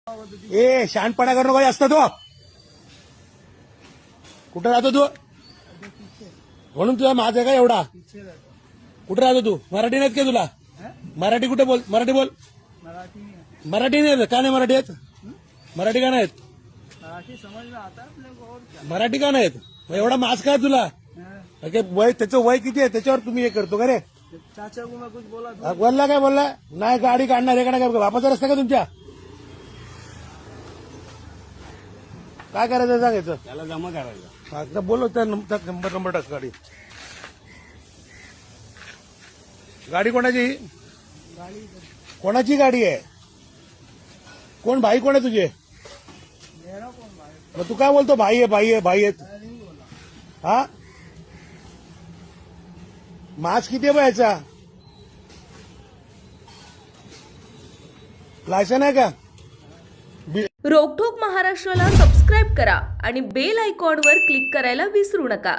ए शहाणपणा करू नका जास्त तो. कुठं राहतो तू? म्हणून तुझा माझ आहे का एवढा? कुठं राहतो तू? मराठी नाहीत का तुला? मराठी कुठे बोल? मराठी बोल. मराठी नाही का? नाही मराठी आहेत? मराठी का नाहीत? मराठी का नाहीत? एवढा मास काय तुला? वय त्याचं वय किती आहे त्याच्यावर तुम्ही हे करतो का रे? बोलला काय बोलला? नाही गाडी काढणार हे काय वापस रस्ता का तुमच्या? काय करायचं सांगायचं त्याला जमा करायचा. आता बोलो त्या नंबर टाक. गाडी कोणाची? कोणाची गाडी आहे? कोण भाई कोण आहे तुझे? मग तू काय बोलतो भाई आहे? हा मास्क किती आहे याचा? लायसन आहे का? रोकठोक महाराष्ट्राला सबस्क्राईब करा आणि बेल आयकॉनवर क्लिक करायला विसरू नका.